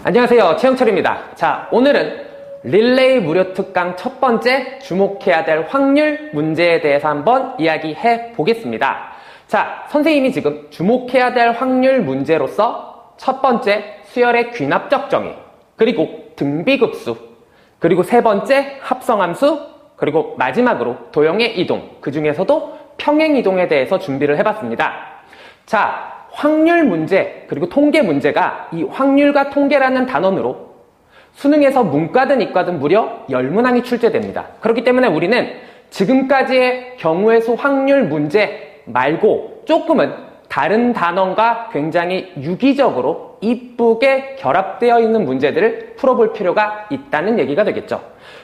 안녕하세요, 최영철입니다. 자, 오늘은 릴레이 무료 특강 첫 번째 주목해야 될 확률 문제에 대해서 한번 이야기해 보겠습니다. 자, 선생님이 지금 주목해야 될 확률 문제로서 첫 번째 수열의 귀납적 정의, 그리고 등비급수, 그리고 세 번째 합성함수, 그리고 마지막으로 도형의 이동, 그 중에서도 평행이동에 대해서 준비를 해봤습니다. 자, 확률 문제, 그리고 통계 문제가 이 확률과 통계라는 단원으로 수능에서 문과든 이과든 무려 10문항이 출제됩니다. 그렇기 때문에 우리는 지금까지의 경우의 수 확률 문제 말고 조금은 다른 단원과 굉장히 유기적으로 이쁘게 결합되어 있는 문제들을 풀어볼 필요가 있다는 얘기가 되겠죠.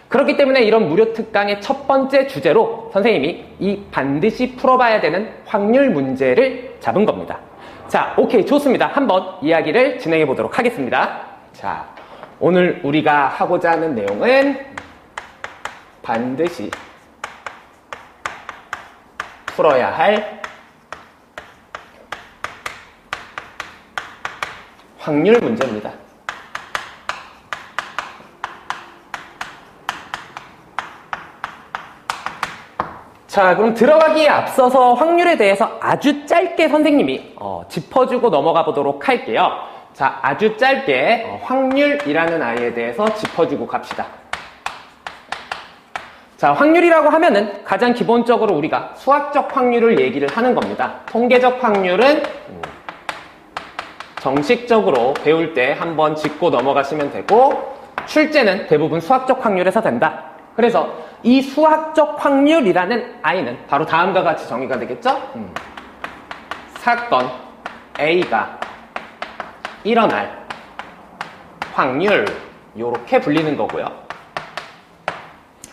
그렇기 때문에 이런 무료 특강의 첫 번째 주제로 선생님이 이 반드시 풀어봐야 되는 확률 문제를 잡은 겁니다. 자, 오케이, 좋습니다. 한번 이야기를 진행해 보도록 하겠습니다. 자, 오늘 우리가 하고자 하는 내용은 반드시 풀어야 할 확률 문제입니다. 자, 그럼 들어가기에 앞서서 확률에 대해서 아주 짧게 선생님이 짚어주고 넘어가 보도록 할게요. 자, 아주 짧게 확률이라는 아이에 대해서 짚어주고 갑시다. 자, 확률이라고 하면은 가장 기본적으로 우리가 수학적 확률을 얘기를 하는 겁니다. 통계적 확률은 정식적으로 배울 때 한번 짚고 넘어가시면 되고, 출제는 대부분 수학적 확률에서 된다. 그래서 이 수학적 확률이라는 아이는 바로 다음과 같이 정의가 되겠죠? 사건 A가 일어날 확률, 요렇게 불리는 거고요.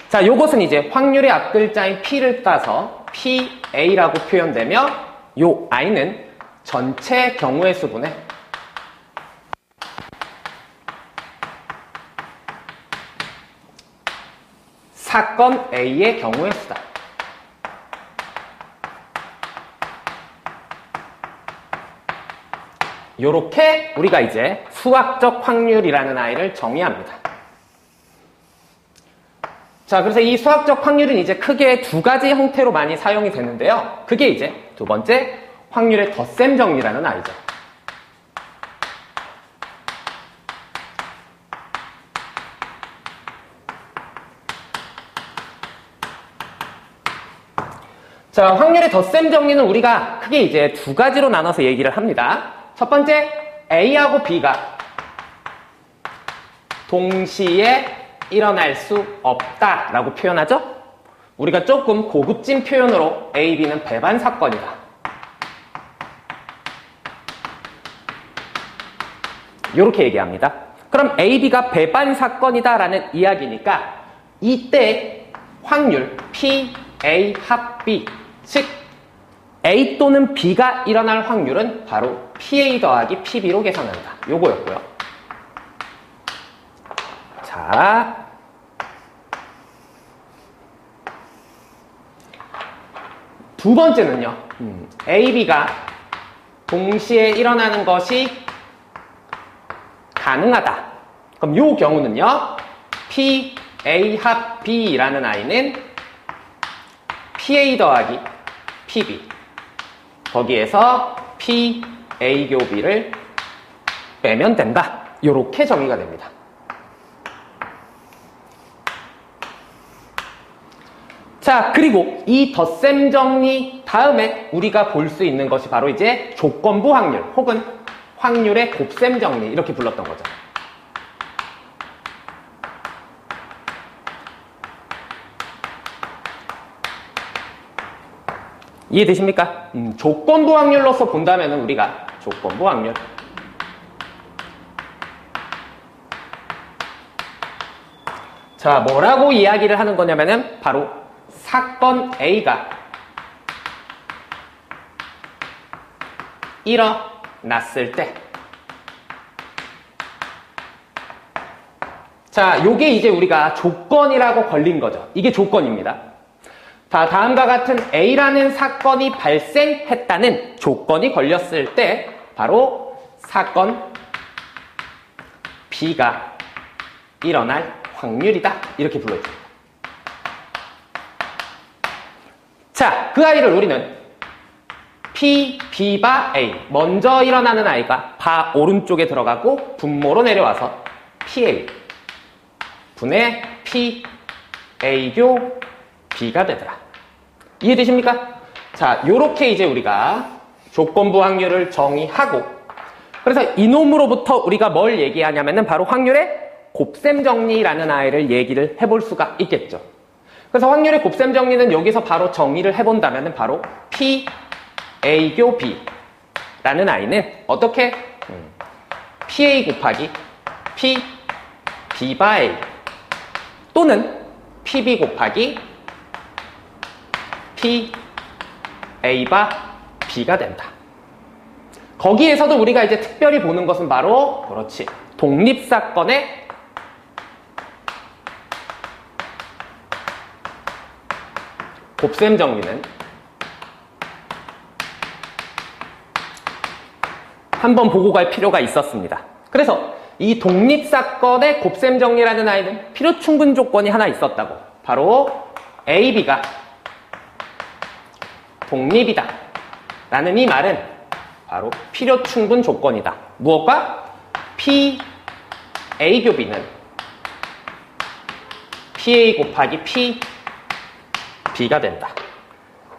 자, 요것은 이제 확률의 앞글자인 P를 따서 PA라고 표현되며, 요 I는 전체 경우의 수분의 사건 A의 경우의 수다. 요렇게 우리가 이제 수학적 확률이라는 아이를 정의합니다. 자, 그래서 이 수학적 확률은 이제 크게 두 가지 형태로 많이 사용이 되는데요. 그게 이제 두 번째, 확률의 덧셈 정리라는 아이죠. 자, 확률의 덧셈 정리는 우리가 크게 이제 두 가지로 나눠서 얘기를 합니다. 첫 번째, A하고 B가 동시에 일어날 수 없다라고 표현하죠? 우리가 조금 고급진 표현으로 A, B는 배반 사건이다. 이렇게 얘기합니다. 그럼 A, B가 배반 사건이다라는 이야기니까 이때 확률 P, A, 합 B, 즉 A 또는 B가 일어날 확률은 바로 PA 더하기 PB로 계산한다. 요거였고요. 자, 두 번째는요. A, B가 동시에 일어나는 것이 가능하다. 그럼 요 경우는요. PA 합 B라는 아이는 PA 더하기 PB, 거기에서 PA 교 B를 빼면 된다. 요렇게 정의가 됩니다. 자, 그리고 이 덧셈 정리 다음에 우리가 볼 수 있는 것이 바로 이제 조건부 확률 혹은 확률의 곱셈 정리, 이렇게 불렀던 거죠. 이해되십니까? 조건부 확률로서 본다면 우리가 조건부 확률, 자, 뭐라고 이야기를 하는 거냐면은 바로 사건 A가 일어났을 때, 자, 요게 이제 우리가 조건이라고 걸린 거죠. 이게 조건입니다. 자, 다음과 같은 A라는 사건이 발생했다는 조건이 걸렸을 때 바로 사건 B가 일어날 확률이다. 이렇게 불러줍니다. 자, 그 아이를 우리는 P, B바 A. 먼저 일어나는 아이가 바 오른쪽에 들어가고 분모로 내려와서 PA. 분의 P, A교 B가 되더라. 이해되십니까? 자, 요렇게 이제 우리가 조건부 확률을 정의하고, 그래서 이놈으로부터 우리가 뭘 얘기하냐면은 바로 확률의 곱셈 정리라는 아이를 얘기를 해볼 수가 있겠죠. 그래서 확률의 곱셈 정리는 여기서 바로 정의를 해본다면은 바로 P, A교 B라는 아이는 어떻게? PA 곱하기 P, B바 A 또는 PB 곱하기 P, A바 B가 된다. 거기에서도 우리가 이제 특별히 보는 것은 바로 그렇지. 독립사건의 곱셈 정리는 한번 보고 갈 필요가 있었습니다. 그래서 이 독립사건의 곱셈 정리라는 아이는 필요 충분 조건이 하나 있었다고. 바로 AB가 독립이다 라는 이 말은 바로 필요 충분 조건이다. 무엇과? P, A교 B는 PA 곱하기 P, B가 된다.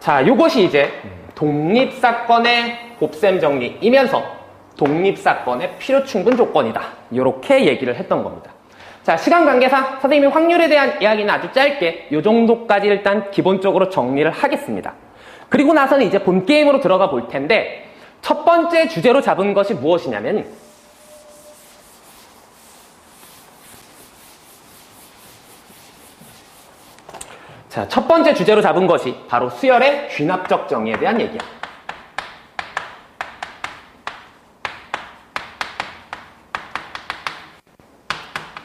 자, 요것이 이제 독립사건의 곱셈 정리이면서 독립사건의 필요 충분 조건이다. 이렇게 얘기를 했던 겁니다. 자, 시간 관계상 선생님이 확률에 대한 이야기는 아주 짧게 요 정도까지 일단 기본적으로 정리를 하겠습니다. 그리고 나서는 이제 본 게임으로 들어가 볼 텐데, 첫 번째 주제로 잡은 것이 무엇이냐면 자, 첫 번째 주제로 잡은 것이 바로 수열의 귀납적 정의에 대한 얘기야.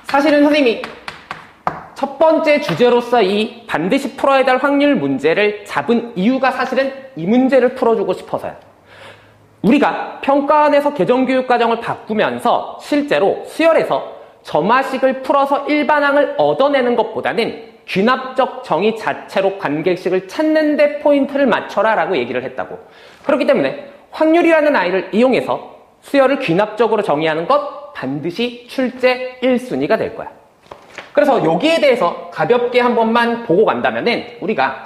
사실은 선생님이 첫 번째 주제로서 이 반드시 풀어야 될 확률 문제를 잡은 이유가 사실은 이 문제를 풀어주고 싶어서요. 우리가 평가원에서 개정교육과정을 바꾸면서 실제로 수열에서 점화식을 풀어서 일반항을 얻어내는 것보다는 귀납적 정의 자체로 관계식을 찾는 데 포인트를 맞춰라 라고 얘기를 했다고. 그렇기 때문에 확률이라는 아이를 이용해서 수열을 귀납적으로 정의하는 것 반드시 출제 1순위가 될 거야. 그래서 여기에 대해서 가볍게 한 번만 보고 간다면은 우리가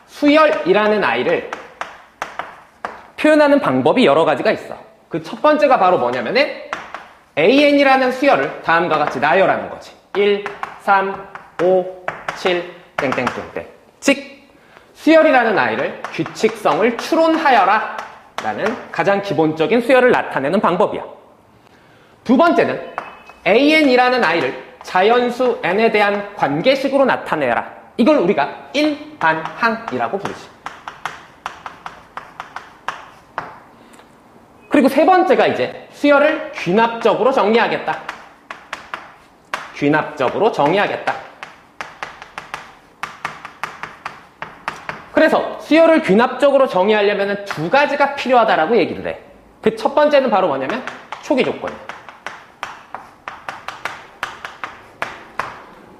수열이라는 아이를 표현하는 방법이 여러 가지가 있어. 그 첫 번째가 바로 뭐냐면은 AN이라는 수열을 다음과 같이 나열하는 거지. 1, 3, 5, 7, 땡땡땡땡. 즉, 수열이라는 아이를 규칙성을 추론하여라 라는 가장 기본적인 수열을 나타내는 방법이야. 두 번째는 AN이라는 아이를 자연수 N에 대한 관계식으로 나타내라. 이걸 우리가 일반항이라고 부르지. 그리고 세 번째가 이제 수열을 귀납적으로 정리하겠다. 귀납적으로 정의하겠다. 그래서 수열을 귀납적으로 정의하려면 두 가지가 필요하다라고 얘기를 해. 그 첫 번째는 바로 뭐냐면 초기 조건이야.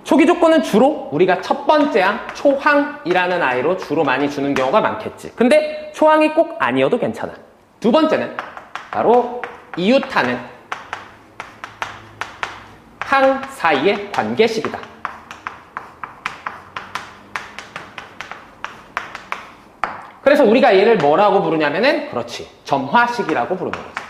초기 조건은 주로 우리가 첫 번째 항 초항이라는 아이로 주로 많이 주는 경우가 많겠지. 근데 초항이 꼭 아니어도 괜찮아. 두 번째는 바로 이웃하는 항 사이의 관계식이다. 그래서 우리가 얘를 뭐라고 부르냐면은 그렇지, 점화식이라고 부르는 거지.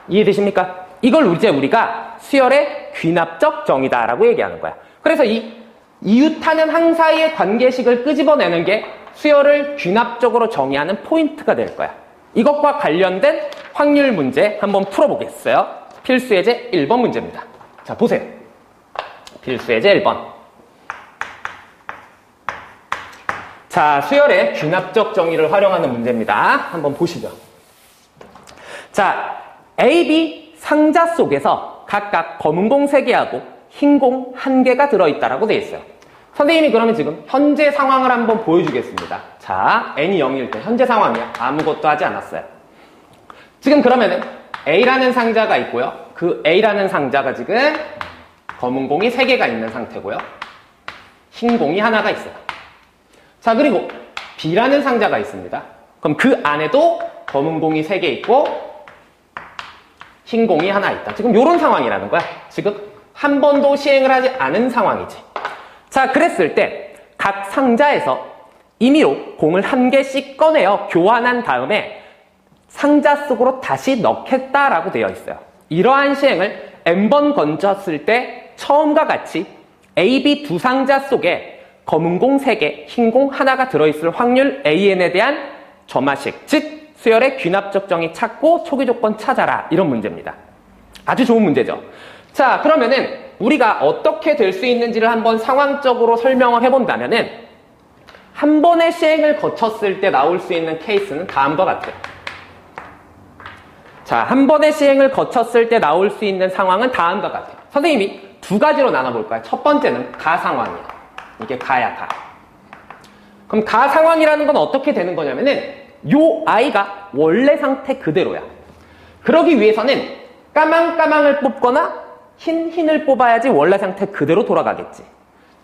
이해되십니까? 이걸 이제 우리가 수열의 귀납적 정의다라고 얘기하는 거야. 그래서 이 이웃하는 항 사이의 관계식을 끄집어내는 게 수열을 귀납적으로 정의하는 포인트가 될 거야. 이것과 관련된 확률 문제 한번 풀어보겠어요. 필수예제 1번 문제입니다. 자, 보세요. 필수예제 1번. 자, 수열의 귀납적 정의를 활용하는 문제입니다. 한번 보시죠. 자, A, B 상자 속에서 각각 검은 공 3개하고 흰 공 1개가 들어있다라고 되어 있어요. 선생님이 그러면 지금 현재 상황을 한번 보여주겠습니다. 자, n이 0일 때 현재 상황이야. 아무것도 하지 않았어요. 지금 그러면은 A라는 상자가 있고요. 그 A라는 상자가 지금 검은 공이 3개가 있는 상태고요. 흰 공이 하나가 있어요. 자, 그리고 B라는 상자가 있습니다. 그럼 그 안에도 검은 공이 3개 있고 흰 공이 하나 있다. 지금 이런 상황이라는 거야. 지금 한 번도 시행을 하지 않은 상황이지. 자, 그랬을 때 각 상자에서 임의로 공을 1개씩 꺼내어 교환한 다음에 상자 속으로 다시 넣겠다라고 되어 있어요. 이러한 시행을 n번 건졌을 때 처음과 같이 A, B 두 상자 속에 검은 공 3개, 흰 공 하나가 들어있을 확률 AN에 대한 점화식, 즉 수열의 귀납적 정의 찾고 초기 조건 찾아라, 이런 문제입니다. 아주 좋은 문제죠. 자, 그러면은 우리가 어떻게 될 수 있는지를 한번 상황적으로 설명을 해본다면은 한 번의 시행을 거쳤을 때 나올 수 있는 케이스는 다음과 같아요. 자, 한 번의 시행을 거쳤을 때 나올 수 있는 상황은 다음과 같아요. 선생님이 2가지로 나눠볼까요? 첫 번째는 가 상황이야. 이게 가야 가. 그럼 가 상황이라는 건 어떻게 되는 거냐면은 요 아이가 원래 상태 그대로야. 그러기 위해서는 까망까망을 뽑거나 흰을 뽑아야지 원래 상태 그대로 돌아가겠지.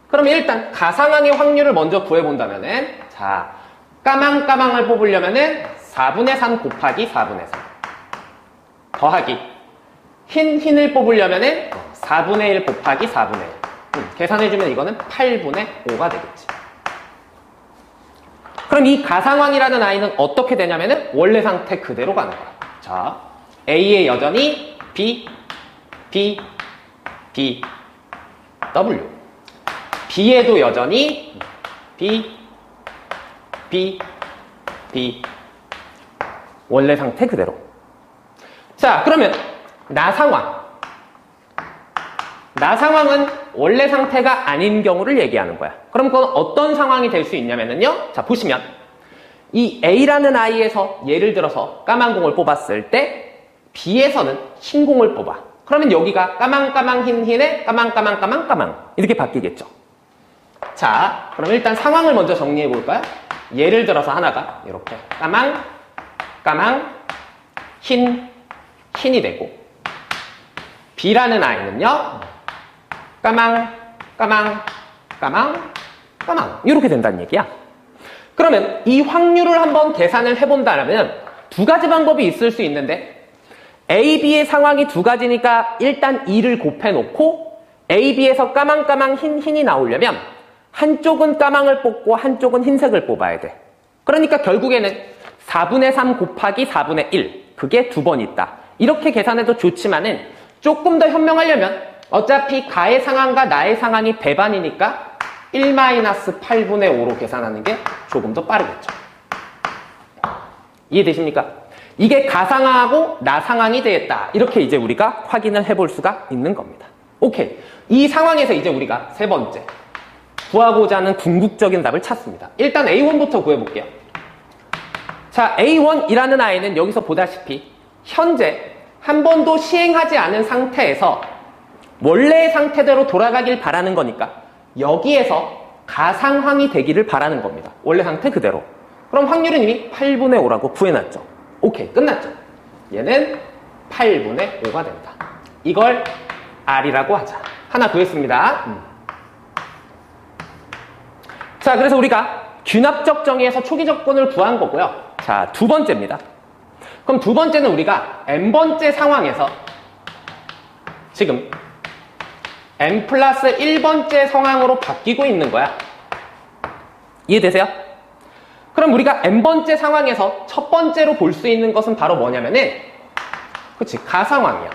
그러면 일단 가상황의 확률을 먼저 구해본다면은, 자, 까망까망을 뽑으려면은 4분의 3 곱하기 4분의 3 더하기 흰을 뽑으려면은 4분의 1 곱하기 4분의 1 계산해주면 이거는 8분의 5가 되겠지. 그럼 이 가상황이라는 아이는 어떻게 되냐면은 원래 상태 그대로 가는 거야. 자, A에 여전히 B, B, B, W. B에도 여전히 B, B, B. 원래 상태 그대로. 자, 그러면 나 상황은 원래 상태가 아닌 경우를 얘기하는 거야. 그럼 그건 어떤 상황이 될 수 있냐면요. 자, 보시면 이 A라는 아이에서 예를 들어서 까만 공을 뽑았을 때 B에서는 흰 공을 뽑아. 그러면 여기가 까망까망 흰에 까망까망 이렇게 바뀌겠죠. 자, 그럼 일단 상황을 먼저 정리해 볼까요? 예를 들어서 하나가 이렇게 까망 흰이 되고, B라는 아이는요 까망 이렇게 된다는 얘기야. 그러면 이 확률을 한번 계산을 해본다면 2가지 방법이 있을 수 있는데, A, B의 상황이 2가지니까 일단 2를 곱해놓고 A, B에서 까망까망 흰이 나오려면 한쪽은 까망을 뽑고 한쪽은 흰색을 뽑아야 돼. 그러니까 결국에는 4분의 3 곱하기 4분의 1, 그게 2번 있다. 이렇게 계산해도 좋지만은 조금 더 현명하려면 어차피 가의 상황과 나의 상황이 배반이니까 1-8분의 5로 계산하는 게 조금 더 빠르겠죠. 이해되십니까? 이게 가 상황하고 나 상황이 되겠다. 이렇게 이제 우리가 확인을 해볼 수가 있는 겁니다. 오케이. 이 상황에서 이제 우리가 세 번째, 구하고자 하는 궁극적인 답을 찾습니다. 일단 A1부터 구해볼게요. 자, A1이라는 아이는 여기서 보다시피 현재 한 번도 시행하지 않은 상태에서 원래의 상태대로 돌아가길 바라는 거니까 여기에서 가상황이 되기를 바라는 겁니다. 원래 상태 그대로. 그럼 확률은 이미 8분의 5라고 구해놨죠. 오케이, 끝났죠. 얘는 8분의 5가 된다. 이걸 R이라고 하자. 하나 구했습니다. 자, 그래서 우리가 귀납적 정의에서 초기 조건을 구한 거고요. 자, 2번째입니다. 그럼 2번째는 우리가 n번째 상황에서 지금 n 플러스 1번째 상황으로 바뀌고 있는 거야. 이해되세요? 그럼 우리가 n번째 상황에서 첫 번째로 볼 수 있는 것은 바로 뭐냐면은, 그치, 가상황이야.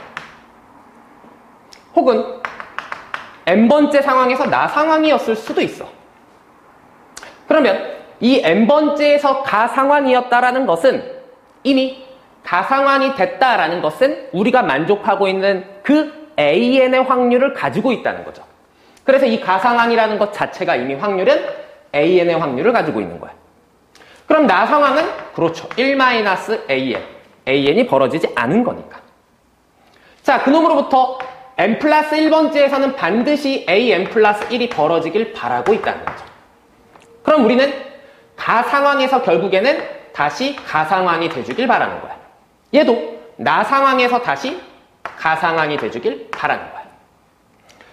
혹은 n번째 상황에서 나 상황이었을 수도 있어. 그러면 이 n번째에서 가상황이었다라는 것은 이미 가상황이 됐다라는 것은 우리가 만족하고 있는 그 AN의 확률을 가지고 있다는 거죠. 그래서 이 가상황이라는 것 자체가 이미 확률은 AN의 확률을 가지고 있는 거야. 그럼 나 상황은 그렇죠. 1-AN. AN이 벌어지지 않은 거니까. 자, 그놈으로부터 n 플러스 1번째에서는 반드시 AN 플러스 1이 벌어지길 바라고 있다는 거죠. 그럼 우리는 가상황에서 결국에는 다시 가상황이 돼주길 바라는 거야. 얘도 나 상황에서 다시 가 상황이 돼주길 바라는 거야.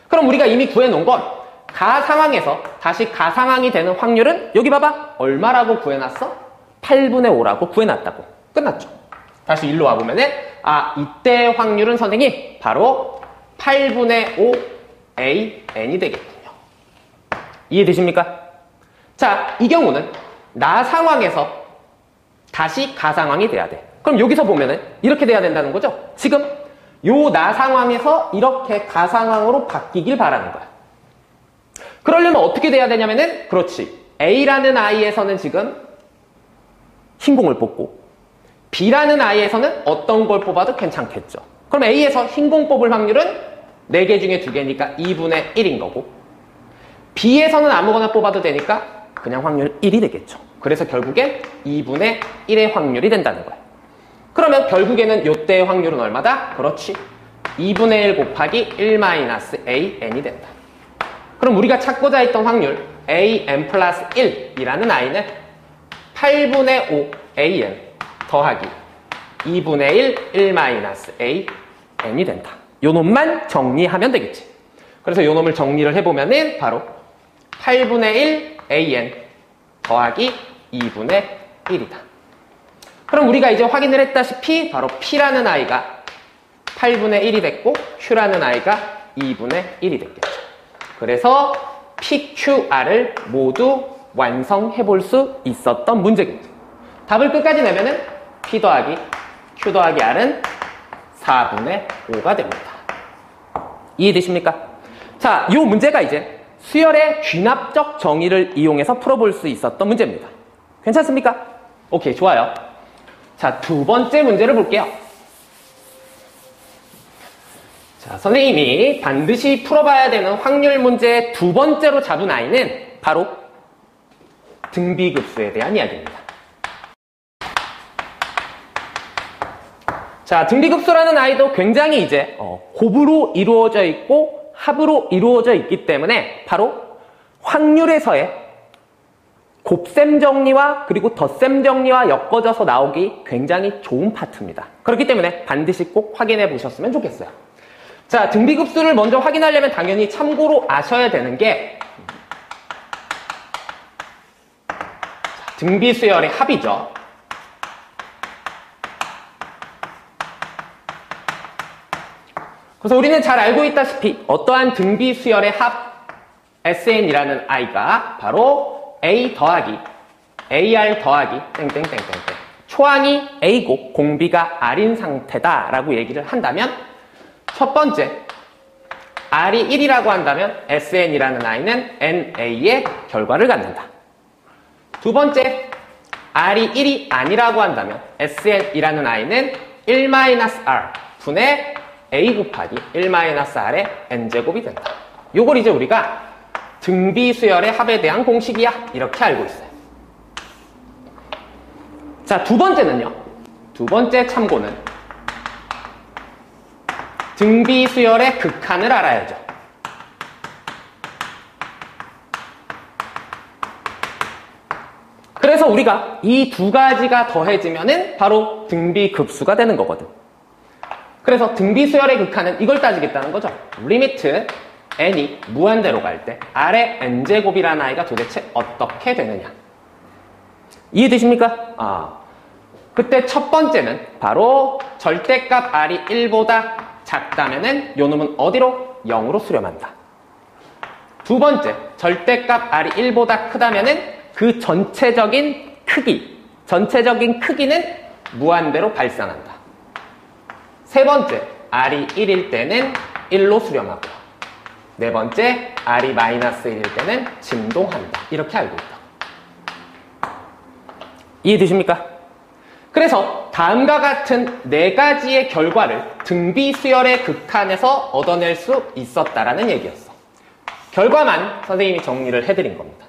그럼 우리가 이미 구해놓은 건 가 상황에서 다시 가 상황이 되는 확률은 여기 봐봐. 얼마라고 구해놨어? 8분의 5라고 구해놨다고. 끝났죠. 다시 일로 와보면은 이때 확률은 선생님 바로 8분의 5 AN이 되겠군요. 이해되십니까? 자, 이 경우는 나 상황에서 다시 가 상황이 돼야 돼. 그럼 여기서 보면은 이렇게 돼야 된다는 거죠. 지금 요 나 상황에서 이렇게 가 상황으로 바뀌길 바라는 거야. 그러려면 어떻게 돼야 되냐면은 그렇지. A라는 아이에서는 지금 흰공을 뽑고 B라는 아이에서는 어떤 걸 뽑아도 괜찮겠죠. 그럼 A에서 흰공 뽑을 확률은 4개 중에 2개니까 2분의 1인 거고 B에서는 아무거나 뽑아도 되니까 그냥 확률 1이 되겠죠. 그래서 결국엔 2분의 1의 확률이 된다는 거야. 그러면 결국에는 요때의 확률은 얼마다? 그렇지. 2분의 1 곱하기 1-AN이 된다. 그럼 우리가 찾고자 했던 확률 AN 플러스 1이라는 아이는 8분의 5 AN 더하기 2분의 1 1-AN이 된다. 요 놈만 정리하면 되겠지. 그래서 요 놈을 정리를 해보면은 바로 8분의 1 AN 더하기 2분의 1이다. 그럼 우리가 이제 확인을 했다시피 바로 P라는 아이가 8분의 1이 됐고 Q라는 아이가 2분의 1이 됐겠죠. 그래서 PQR을 모두 완성해 볼 수 있었던 문제겠죠. 답을 끝까지 내면은 P 더하기 Q 더하기 R은 4분의 5가 됩니다. 이해되십니까? 자, 이 문제가 이제 수열의 귀납적 정의를 이용해서 풀어볼 수 있었던 문제입니다. 괜찮습니까? 오케이, 좋아요. 자, 두 번째 문제를 볼게요. 자, 선생님이 반드시 풀어봐야 되는 확률 문제의 두 번째로 잡은 아이는 바로 등비급수에 대한 이야기입니다. 자, 등비급수라는 아이도 굉장히 이제 곱으로 이루어져 있고 합으로 이루어져 있기 때문에 바로 확률에서의 곱셈 정리와 그리고 덧셈 정리와 엮어져서 나오기 굉장히 좋은 파트입니다. 그렇기 때문에 반드시 꼭 확인해 보셨으면 좋겠어요. 자, 등비급수를 먼저 확인하려면 당연히 참고로 아셔야 되는 게 등비수열의 합이죠. 그래서 우리는 잘 알고 있다시피 어떠한 등비수열의 합 SN이라는 아이가 바로 A 더하기 AR 더하기 땡땡땡땡땡 초항이 A고 공비가 R인 상태다 라고 얘기를 한다면 첫 번째 R이 1이라고 한다면 SN이라는 아이는 NA의 결과를 갖는다. 두 번째 R이 1이 아니라고 한다면 SN이라는 아이는 1-R 분의 A 곱하기 1-R의 N제곱이 된다. 요걸 이제 우리가 등비수열의 합에 대한 공식이야 이렇게 알고 있어요. 자, 두 번째는요. 두 번째 참고는 등비수열의 극한을 알아야죠. 그래서 우리가 이 두 가지가 더해지면은 바로 등비급수가 되는 거거든. 그래서 등비수열의 극한은 이걸 따지겠다는 거죠. 리미트 n이 무한대로 갈 때 R의 n제곱이라는 아이가 도대체 어떻게 되느냐. 이해되십니까? 그때 첫 번째는 바로 절대값 R이 1보다 작다면은 요 놈은 어디로? 0으로 수렴한다. 두 번째, 절대값 R이 1보다 크다면은 그 전체적인 크기는 무한대로 발산한다. 세 번째, R이 1일 때는 1로 수렴하고 네 번째, R이 -1일 때는 진동한다. 이렇게 알고 있다. 이해되십니까? 그래서 다음과 같은 네 가지의 결과를 등비수열의 극한에서 얻어낼 수 있었다라는 얘기였어. 결과만 선생님이 정리를 해드린 겁니다.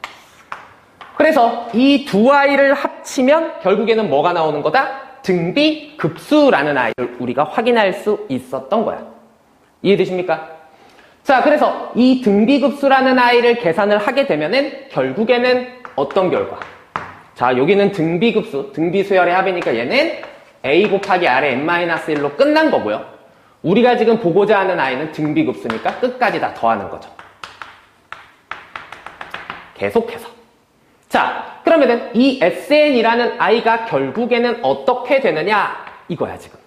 그래서 이 두 아이를 합치면 결국에는 뭐가 나오는 거다? 등비급수라는 아이를 우리가 확인할 수 있었던 거야. 이해되십니까? 자, 그래서 이 등비급수라는 아이를 계산을 하게 되면은 결국에는 어떤 결과? 자, 여기는 등비급수, 등비수열의 합이니까 얘는 a 곱하기 r의 n-1로 끝난 거고요. 우리가 지금 보고자 하는 i는 등비급수니까 끝까지 다 더하는 거죠. 계속해서. 자, 그러면은 이 sn이라는 i가 결국에는 어떻게 되느냐 이거야 지금.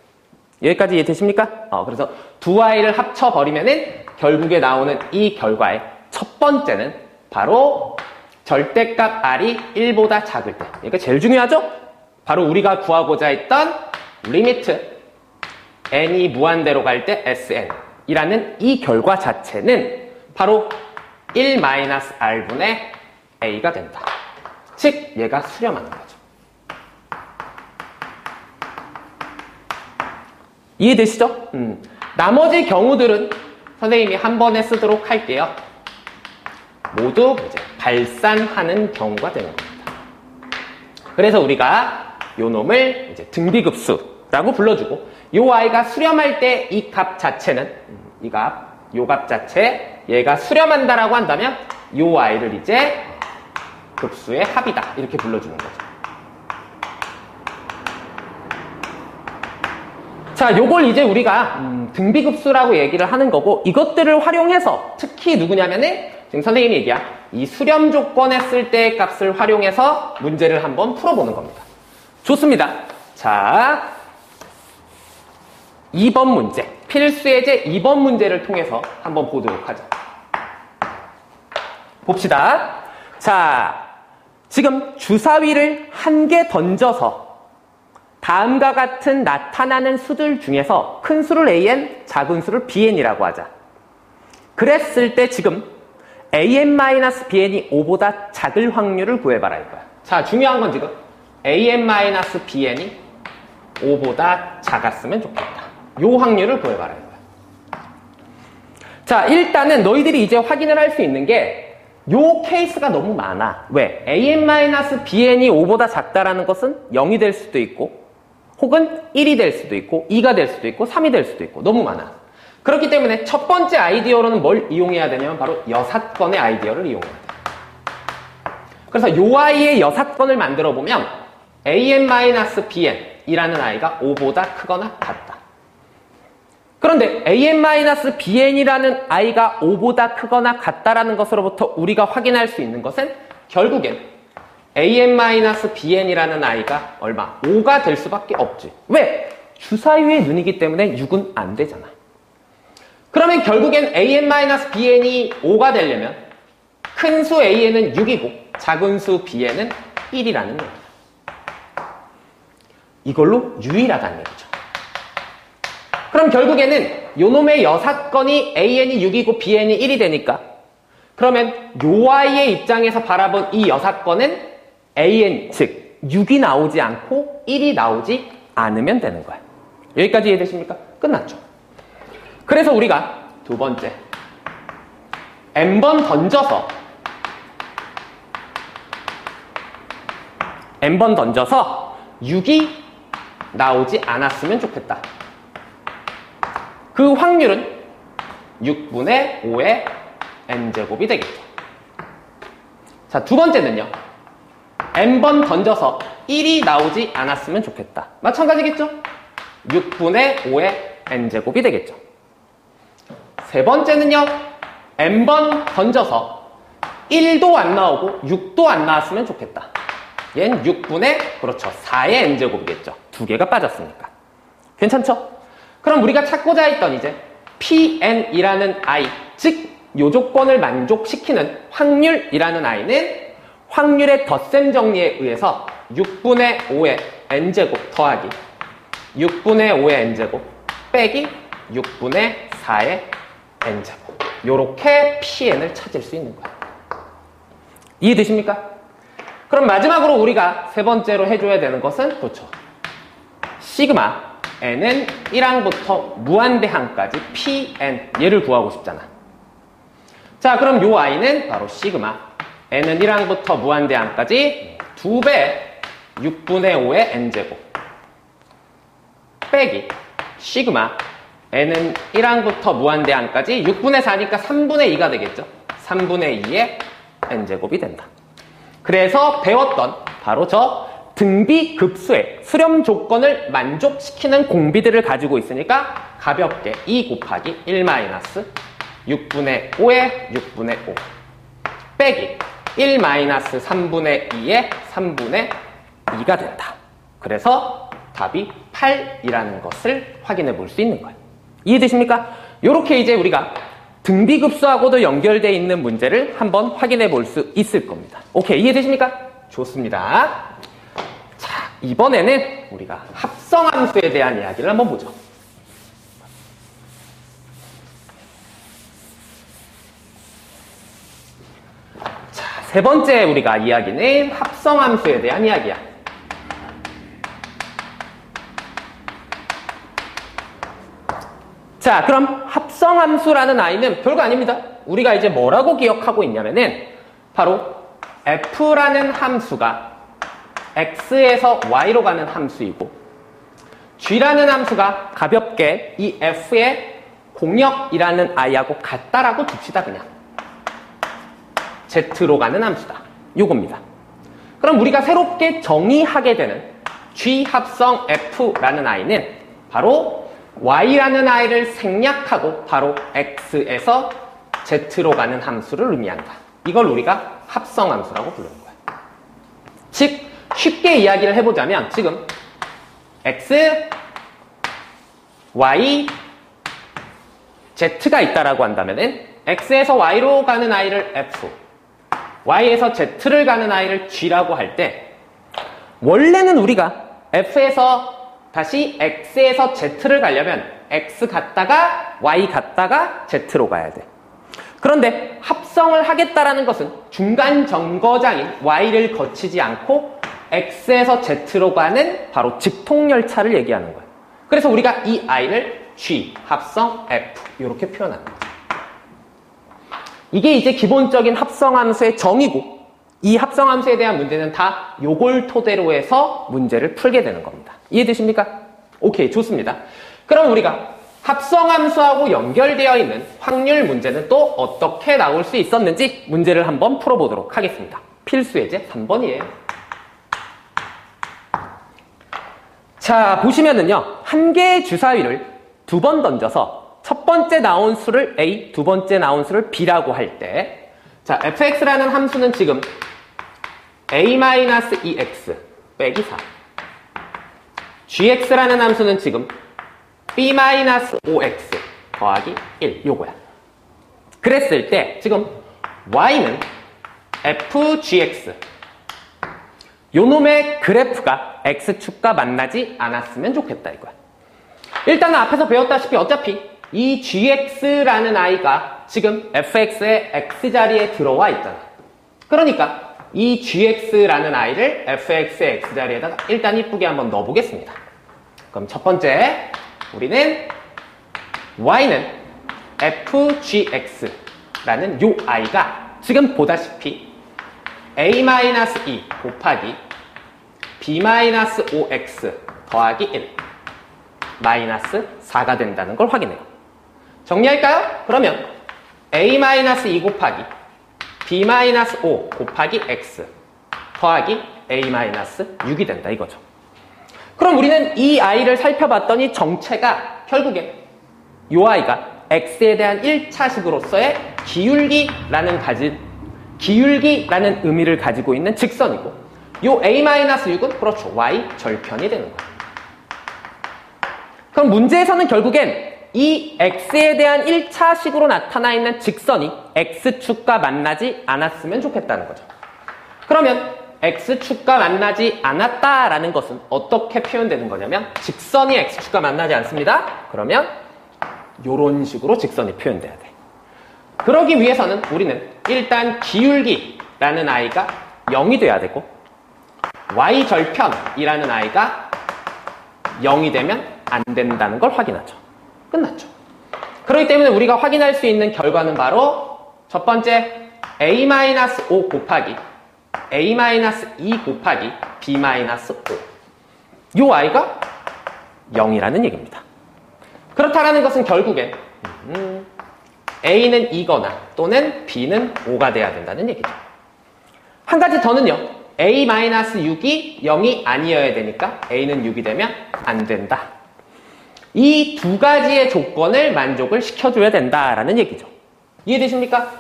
여기까지 이해되십니까? 그래서 두 i를 합쳐버리면은 결국에 나오는 이 결과의 첫 번째는 바로 절대값 r이 1보다 작을 때. 이게 제일 중요하죠? 바로 우리가 구하고자 했던 리미트 n이 무한대로 갈 때 sn이라는 이 결과 자체는 바로 1-r분의 a가 된다. 즉 얘가 수렴하는 거죠. 이해되시죠? 나머지 경우들은 선생님이 한 번에 쓰도록 할게요. 모두 이제 발산하는 경우가 되는 겁니다. 그래서 우리가 요 놈을 이제 등비급수라고 불러주고 요 i가 수렴할 때 이 값 자체는 요 값 자체 얘가 수렴한다라고 한다면 요 i를 이제 급수의 합이다 이렇게 불러주는 거죠. 자, 요걸 이제 우리가 등비급수라고 얘기를 하는 거고 이것들을 활용해서 특히 누구냐면은 지금 선생님이 얘기한 이 수렴 조건에 쓸 때의 값을 활용해서 문제를 한번 풀어보는 겁니다. 좋습니다. 자, 2번 문제, 필수예제 2번 문제를 통해서 한번 보도록 하죠. 봅시다. 자, 지금 주사위를 한 개 던져서 다음과 같은 나타나는 수들 중에서 큰 수를 an, 작은 수를 bn이라고 하자. 그랬을 때 지금 an-bn이 5보다 작을 확률을 구해봐라 이거야. 자, 중요한 건 지금 an-bn이 5보다 작았으면 좋겠다. 요 확률을 구해봐라 이거야. 자, 일단은 너희들이 이제 확인을 할 수 있는 게 요 케이스가 너무 많아. 왜? an-bn이 5보다 작다라는 것은 0이 될 수도 있고 혹은 1이 될 수도 있고 2가 될 수도 있고 3이 될 수도 있고 너무 많아. 그렇기 때문에 첫 번째 아이디어로는 뭘 이용해야 되냐면 바로 여사건의 아이디어를 이용해야 돼. 그래서 요 아이의 여사건을 만들어 보면 an-bn이라는 아이가 5보다 크거나 같다. 그런데 an-bn이라는 아이가 5보다 크거나 같다라는 것으로부터 우리가 확인할 수 있는 것은 결국엔 an-bn이라는 아이가 얼마? 5가 될 수밖에 없지. 왜? 주사위의 눈이기 때문에 6은 안 되잖아. 그러면 결국엔 an-bn이 5가 되려면 큰 수 an은 6이고 작은 수 bn은 1이라는 얘기야. 이걸로 유일하다는 얘기죠. 그럼 결국에는 요놈의 여사건이 an이 6이고 bn이 1이 되니까 그러면 요 아이의 입장에서 바라본 이 여사건은 an, 즉 6이 나오지 않고 1이 나오지 않으면 되는 거야. 여기까지 이해되십니까? 끝났죠. 그래서 우리가 두 번째 n번 던져서 6이 나오지 않았으면 좋겠다. 그 확률은 6분의 5의 n제곱이 되겠죠. 자, 두 번째는요. n번 던져서 1이 나오지 않았으면 좋겠다. 마찬가지겠죠? 6분의 5의 n제곱이 되겠죠. 세 번째는요. n번 던져서 1도 안 나오고 6도 안 나왔으면 좋겠다. 얘는 6분의 그렇죠. 4의 n제곱이겠죠. 두 개가 빠졌으니까. 괜찮죠? 그럼 우리가 찾고자 했던 이제 pn이라는 i, 즉 요 조건을 만족시키는 확률이라는 i는 확률의 덧셈 정리에 의해서 6분의 5의 n제곱 더하기 6분의 5의 n제곱 빼기 6분의 4의 n제곱 요렇게 pn을 찾을 수 있는 거예요. 이해되십니까? 그럼 마지막으로 우리가 세 번째로 해줘야 되는 것은 그렇죠. 시그마 n은 1항부터 무한대항까지 pn 얘를 구하고 싶잖아. 자, 그럼 요 i는 바로 시그마 n은 1항부터 무한대항까지 2배 6분의 5의 n제곱 빼기 시그마 n은 1항부터 무한대항까지 6분의 4니까 3분의 2가 되겠죠. 3분의 2의 n제곱이 된다. 그래서 배웠던 바로 저 등비급수의 수렴 조건을 만족시키는 공비들을 가지고 있으니까 가볍게 2 곱하기 1 마이너스 6분의 5의 6분의 5 빼기 1 마이너스 3분의 2의 3분의 2가 된다. 그래서 답이 8이라는 것을 확인해 볼 수 있는 거예요. 이해되십니까? 이렇게 이제 우리가 등비급수하고도 연결되어 있는 문제를 한번 확인해 볼 수 있을 겁니다. 오케이, 이해되십니까? 좋습니다. 자, 이번에는 우리가 합성함수에 대한 이야기를 한번 보죠. 자, 세 번째 우리가 이야기는 합성함수에 대한 이야기야. 자, 그럼 합성함수라는 아이는 별거 아닙니다. 우리가 이제 뭐라고 기억하고 있냐면은 바로 f라는 함수가 x에서 y로 가는 함수이고 g라는 함수가 가볍게 이 f의 공역이라는 아이하고 같다라고 둡시다. 그냥 z로 가는 함수다. 요겁니다. 그럼 우리가 새롭게 정의하게 되는 g 합성 f라는 아이는 바로 y라는 아이를 생략하고 바로 x에서 z로 가는 함수를 의미한다. 이걸 우리가 합성함수라고 부르는 거야. 즉 쉽게 이야기를 해보자면 지금 x, y, z가 있다라고 한다면은 x에서 y로 가는 아이를 f, y에서 z를 가는 아이를 g라고 할 때 원래는 우리가 f에서 다시 x에서 z를 가려면 x 갔다가 y 갔다가 z로 가야 돼. 그런데 합성을 하겠다라는 것은 중간 정거장인 y를 거치지 않고 x에서 z로 가는 바로 직통열차를 얘기하는 거예요. 그래서 우리가 이 i를 g 합성 f 이렇게 표현합니다. 이게 이제 기본적인 합성함수의 정의고 이 합성함수에 대한 문제는 다 요걸 토대로 해서 문제를 풀게 되는 겁니다. 이해되십니까? 오케이, 좋습니다. 그럼 우리가 합성함수하고 연결되어 있는 확률 문제는 또 어떻게 나올 수 있었는지 문제를 한번 풀어보도록 하겠습니다. 필수 예제 3번이에요. 자, 보시면은요, 한 개의 주사위를 두 번 던져서 첫 번째 나온 수를 A, 두 번째 나온 수를 B라고 할 때, 자, fx라는 함수는 지금 a-2x 빼기 4, gx라는 함수는 지금 b-5x 더하기 1 요거야. 그랬을 때 지금 y는 fgx 요놈의 그래프가 x축과 만나지 않았으면 좋겠다 이거야. 일단은 앞에서 배웠다시피 어차피 이 gx라는 아이가 지금 fx의 x자리에 들어와 있잖아. 그러니까 이 gx라는 아이를 fx의 x자리에다가 일단 이쁘게 한번 넣어보겠습니다. 그럼 첫 번째 우리는 y는 fgx라는 요 아이가 지금 보다시피 a-2 곱하기 b-5x 더하기 1 마이너스 4가 된다는 걸 확인해요. 정리할까요? 그러면 a-2 곱하기 b-5 곱하기 x 더하기 a-6이 된다 이거죠. 그럼 우리는 이 아이를 살펴봤더니 정체가 결국에 이 아이가 x에 대한 1차식으로서의 기울기라는 의미를 가지고 있는 직선이고 요 a-6은 그렇죠. y 절편이 되는 거예요. 그럼 문제에서는 결국엔 이 x에 대한 1차식으로 나타나 있는 직선이 x축과 만나지 않았으면 좋겠다는 거죠. 그러면 x축과 만나지 않았다라는 것은 어떻게 표현되는 거냐면 직선이 x축과 만나지 않습니다. 그러면 이런 식으로 직선이 표현돼야 돼. 그러기 위해서는 우리는 일단 기울기라는 아이가 0이 돼야 되고 y절편이라는 아이가 0이 되면 안 된다는 걸 확인하죠. 끝났죠. 그렇기 때문에 우리가 확인할 수 있는 결과는 바로 첫 번째 a-5 곱하기 a-2 곱하기 b-5 이 아이가 0이라는 얘기입니다. 그렇다라는 것은 결국엔 a는 2거나 또는 b는 5가 돼야 된다는 얘기죠. 한 가지 더는요. a-6이 0이 아니어야 되니까 a는 6이 되면 안 된다. 이 두 가지의 조건을 만족을 시켜줘야 된다라는 얘기죠. 이해되십니까?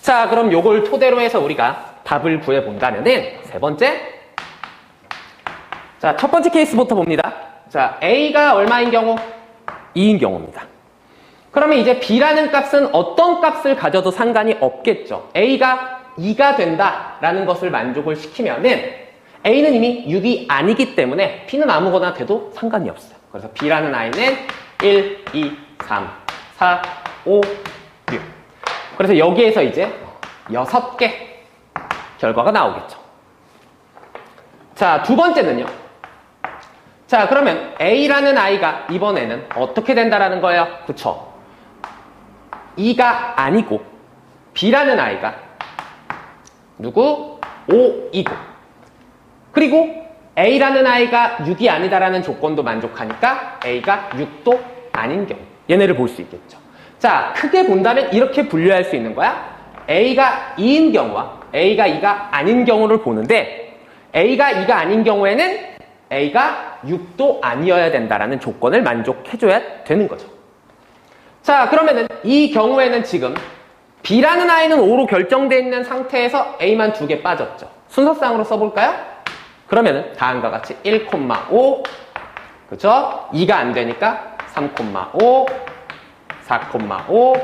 자, 그럼 요걸 토대로 해서 우리가 답을 구해본다면은 세 번째. 자, 첫 번째 케이스부터 봅니다. 자, a가 얼마인 경우? 2인 경우입니다. 그러면 이제 b라는 값은 어떤 값을 가져도 상관이 없겠죠. a가 2가 된다라는 것을 만족을 시키면은 a는 이미 6이 아니기 때문에 b는 아무거나 돼도 상관이 없어요. 그래서 b라는 i는 1, 2, 3, 4, 5, 6. 그래서 여기에서 이제 6개 결과가 나오겠죠. 자, 두 번째는요. 자, 그러면 a라는 i가 이번에는 어떻게 된다라는 거예요? 그쵸? 2가 아니고 b라는 i가 누구? 5이고 그리고 a라는 i가 6이 아니다라는 조건도 만족하니까 a가 6도 아닌 경우 얘네를 볼 수 있겠죠. 자, 크게 본다면 이렇게 분류할 수 있는 거야. a가 2인 경우와 a가 2가 아닌 경우를 보는데 a가 2가 아닌 경우에는 a가 6도 아니어야 된다라는 조건을 만족해줘야 되는 거죠. 자, 그러면은 이 경우에는 지금 b라는 i는 5로 결정되어 있는 상태에서 a만 2개 빠졌죠. 순서상으로 써볼까요? 그러면은 다음과 같이 1,5 그죠? 2가 안 되니까 3,5 4,5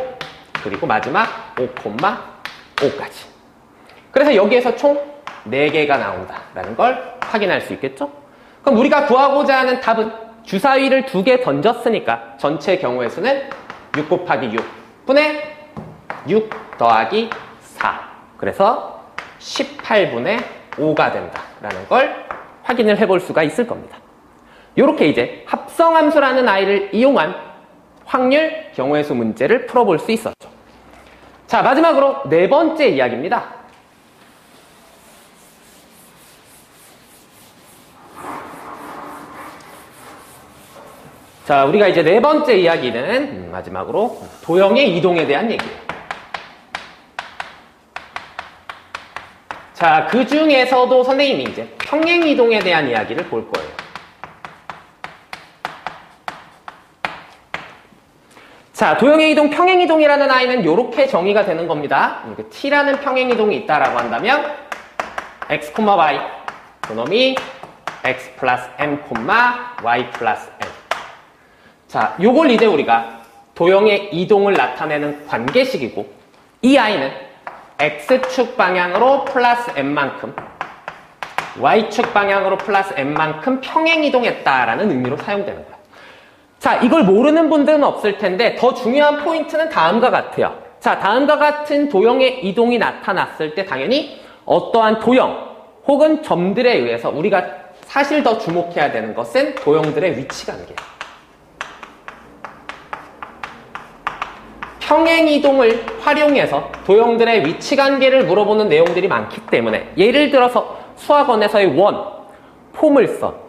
그리고 마지막 5,5까지. 그래서 여기에서 총 4개가 나온다라는 걸 확인할 수 있겠죠? 그럼 우리가 구하고자 하는 답은 주사위를 2개 던졌으니까 전체 경우의 수는 6 곱하기 6 분의 6 더하기 4. 그래서 18분의 5가 된다라는 걸 확인을 해볼 수가 있을 겁니다. 이렇게 이제 합성함수라는 i를 이용한 확률 경우의 수 문제를 풀어볼 수 있었죠. 자, 마지막으로 네 번째 이야기입니다. 자, 우리가 이제 네 번째 이야기는 마지막으로 도형의 이동에 대한 얘기예요. 자, 그 중에서도 선생님이 이제 평행 이동에 대한 이야기를 볼 거예요. 자, 도형의 이동, 평행 이동이라는 i는 이렇게 정의가 되는 겁니다. t라는 평행 이동이 있다라고 한다면 x, y 그놈이 x 플러스 m, y 플러스 m. 자, 요걸 이제 우리가 도형의 이동을 나타내는 관계식이고 이 i는 x축 방향으로 플러스 m만큼 y축 방향으로 플러스 m만큼 평행 이동했다라는 의미로 사용되는 거야. 자, 이걸 모르는 분들은 없을 텐데 더 중요한 포인트는 다음과 같아요. 자, 다음과 같은 도형의 이동이 나타났을 때 당연히 어떠한 도형 혹은 점들에 의해서 우리가 사실 더 주목해야 되는 것은 도형들의 위치 관계예요. 평행 이동을 활용해서 도형들의 위치 관계를 물어보는 내용들이 많기 때문에 예를 들어서 수학원에서의 원, 포물선,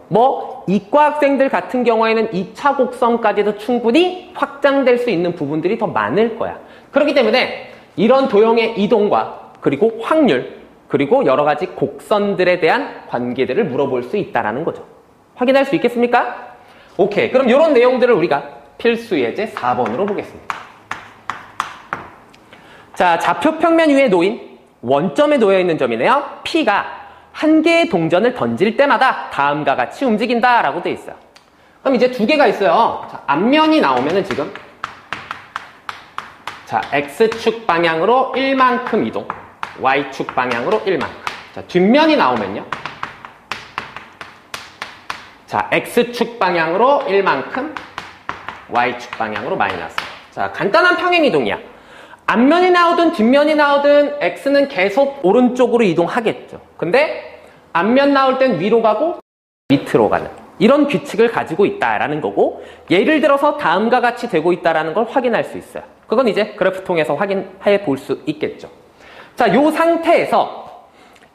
이과 학생들 같은 경우에는 2차 곡선까지도 충분히 확장될 수 있는 부분들이 더 많을 거야. 그렇기 때문에 이런 도형의 이동과 그리고 확률 그리고 여러 가지 곡선들에 대한 관계들을 물어볼 수 있다는 거죠. 확인할 수 있겠습니까? 오케이. 그럼 이런 내용들을 우리가 필수 예제 4번으로 보겠습니다. 자, 좌표 평면 위에 놓인 원점에 놓여 있는 점이네요. P가 한 개의 동전을 던질 때마다 다음과 같이 움직인다라고 되어 있어요. 그럼 이제 두 개가 있어요. 자, 앞면이 나오면은 지금 자, X축 방향으로 1만큼 이동, Y축 방향으로 1만큼. 자, 뒷면이 나오면요. 자, X축 방향으로 1만큼, Y축 방향으로 마이너스. 자, 간단한 평행 이동이야. 앞면이 나오든 뒷면이 나오든 X는 계속 오른쪽으로 이동하겠죠. 근데 앞면 나올 땐 위로 가고 밑으로 가는 이런 규칙을 가지고 있다라는 거고 예를 들어서 다음과 같이 되고 있다라는 걸 확인할 수 있어요. 그건 이제 그래프 통해서 확인해 볼 수 있겠죠. 자, 요 상태에서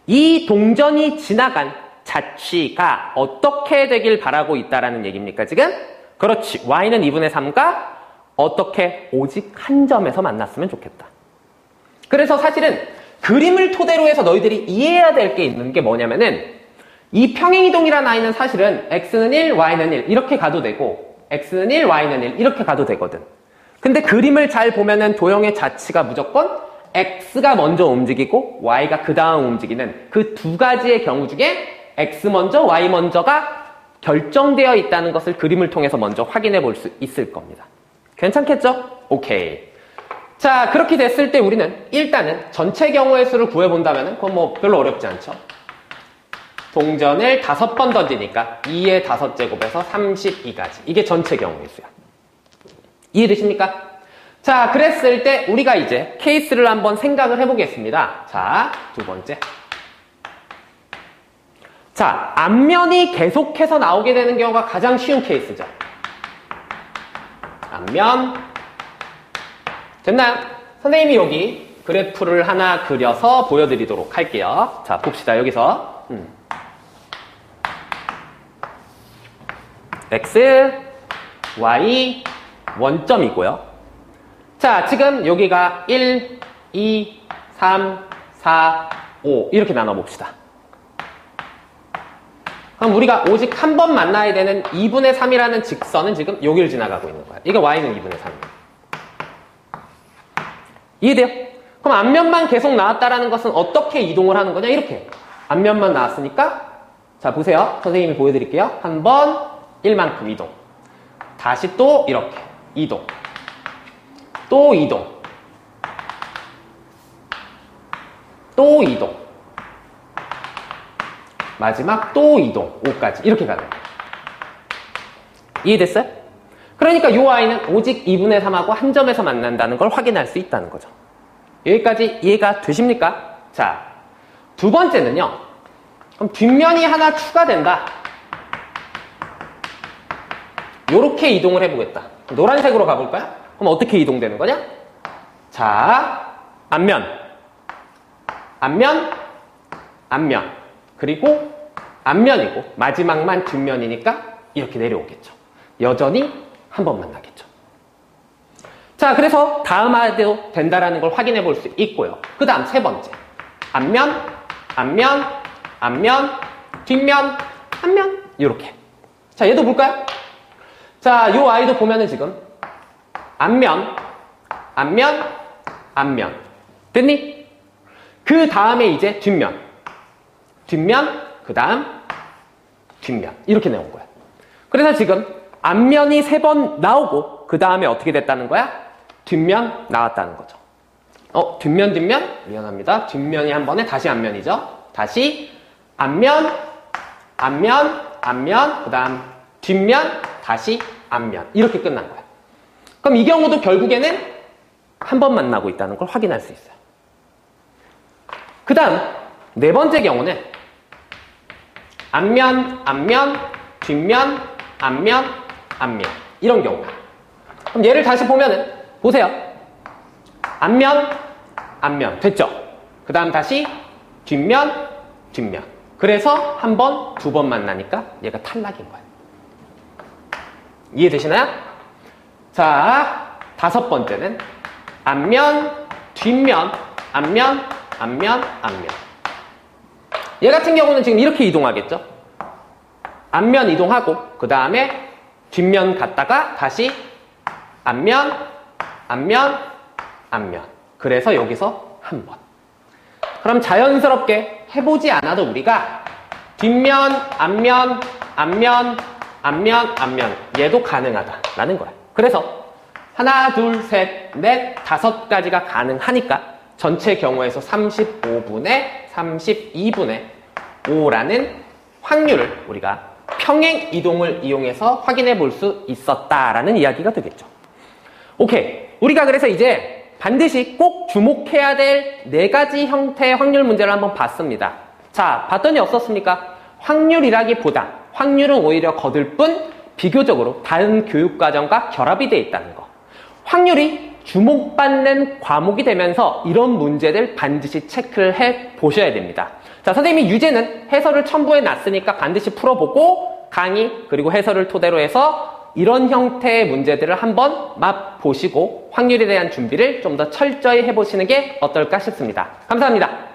이 동전이 지나간 자취가 어떻게 되길 바라고 있다라는 얘기입니까, 지금? 그렇지. y는 2분의 3과 어떻게 오직 한 점에서 만났으면 좋겠다. 그래서 사실은 그림을 토대로 해서 너희들이 이해해야 될 게 있는 게 뭐냐면은 이 평행이동이라는 아이는 사실은 x는 1, y는 1 이렇게 가도 되고 x는 1, y는 1 이렇게 가도 되거든. 근데 그림을 잘 보면은 도형의 자치가 무조건 x가 먼저 움직이고 y가 그 다음 움직이는 그 두 가지의 경우 중에 x 먼저, y 먼저가 결정되어 있다는 것을 그림을 통해서 먼저 확인해 볼 수 있을 겁니다. 괜찮겠죠? 오케이. 자, 그렇게 됐을 때 우리는 일단은 전체 경우의 수를 구해본다면 그건 뭐 별로 어렵지 않죠. 동전을 5번 던지니까 2의 5제곱에서 32가지. 이게 전체 경우의 수야. 이해되십니까? 자, 그랬을 때 우리가 이제 케이스를 한번 생각을 해보겠습니다. 자, 두 번째. 자, 앞면이 계속해서 나오게 되는 경우가 가장 쉬운 케이스죠. 앞면. 됐나요? 선생님이 여기 그래프를 하나 그려서 보여드리도록 할게요. 자, 봅시다. 여기서. x, y, 원점이고요. 자, 지금 여기가 1, 2, 3, 4, 5 이렇게 나눠봅시다. 그럼 우리가 오직 한 번 만나야 되는 2분의 3이라는 직선은 지금 여기를 지나가고 있는 거야. 이게 y는 2분의 3이에요. 이해돼요? 그럼 앞면만 계속 나왔다라는 것은 어떻게 이동을 하는 거냐? 이렇게. 앞면만 나왔으니까 자, 보세요. 선생님이 보여드릴게요. 한 번 1만큼 이동. 다시 또 이렇게 이동. 또 이동. 또 이동. 마지막 또 이동. 5까지. 이렇게 가는 거예요. 이해됐어요? 그러니까 이 아이는 오직 2분의 3하고 한 점에서 만난다는 걸 확인할 수 있다는 거죠. 여기까지 이해가 되십니까? 자, 두 번째는요. 그럼 뒷면이 하나 추가된다. 요렇게 이동을 해보겠다. 노란색으로 가볼까요? 그럼 어떻게 이동되는 거냐? 자, 앞면, 앞면, 앞면, 그리고 앞면이고 마지막만 뒷면이니까 이렇게 내려오겠죠. 여전히 한 번 만나겠죠. 자, 그래서 다음 아이도 된다라는 걸 확인해 볼 수 있고요. 그 다음 세 번째, 앞면, 앞면, 앞면, 뒷면, 앞면, 이렇게. 자, 얘도 볼까요? 자, 요 아이도 보면은 지금 앞면, 앞면, 앞면. 됐니? 그 다음에 이제 뒷면, 뒷면, 그 다음 뒷면. 이렇게 나온 거야. 그래서 지금 앞면이 3번 나오고 그 다음에 어떻게 됐다는 거야? 뒷면 나왔다는 거죠. 뒷면, 뒷면? 미안합니다. 뒷면이 한 번에 다시 앞면이죠. 다시 앞면, 앞면, 앞면, 그 다음 뒷면, 다시 앞면. 이렇게 끝난 거야. 그럼 이 경우도 결국에는 한 번 만나고 있다는 걸 확인할 수 있어요. 그 다음 네 번째 경우는 앞면, 앞면, 뒷면, 앞면, 앞면. 이런 경우야. 그럼 얘를 다시 보면은 보세요. 앞면, 앞면. 됐죠? 그 다음 다시 뒷면, 뒷면. 그래서 한 번, 두 번 만나니까 얘가 탈락인 거야. 이해되시나요? 자, 다섯 번째는 앞면, 뒷면, 앞면, 앞면, 앞면. 얘 같은 경우는 지금 이렇게 이동하겠죠? 앞면 이동하고 그 다음에 뒷면 갔다가 다시 앞면, 앞면, 앞면. 그래서 여기서 한 번. 그럼 자연스럽게 해보지 않아도 우리가 뒷면, 앞면, 앞면, 앞면, 앞면 얘도 가능하다라는 거야. 그래서 하나, 둘, 셋, 넷, 5가지가 가능하니까 전체 경우에서 35분의 32분의 5라는 확률을 우리가 평행 이동을 이용해서 확인해 볼 수 있었다라는 이야기가 되겠죠. 오케이. 우리가 그래서 이제 반드시 꼭 주목해야 될 4가지 형태의 확률 문제를 한번 봤습니다. 자, 봤더니 어떻습니까? 확률이라기보다 확률은 오히려 거들 뿐 비교적으로 다른 교육과정과 결합이 되어 있다는 거. 확률이 주목받는 과목이 되면서 이런 문제들 반드시 체크를 해 보셔야 됩니다. 자, 선생님이 유제는 해설을 첨부해 놨으니까 반드시 풀어보고 강의 그리고 해설을 토대로 해서 이런 형태의 문제들을 한번 맛보시고 확률에 대한 준비를 좀 더 철저히 해보시는 게 어떨까 싶습니다. 감사합니다.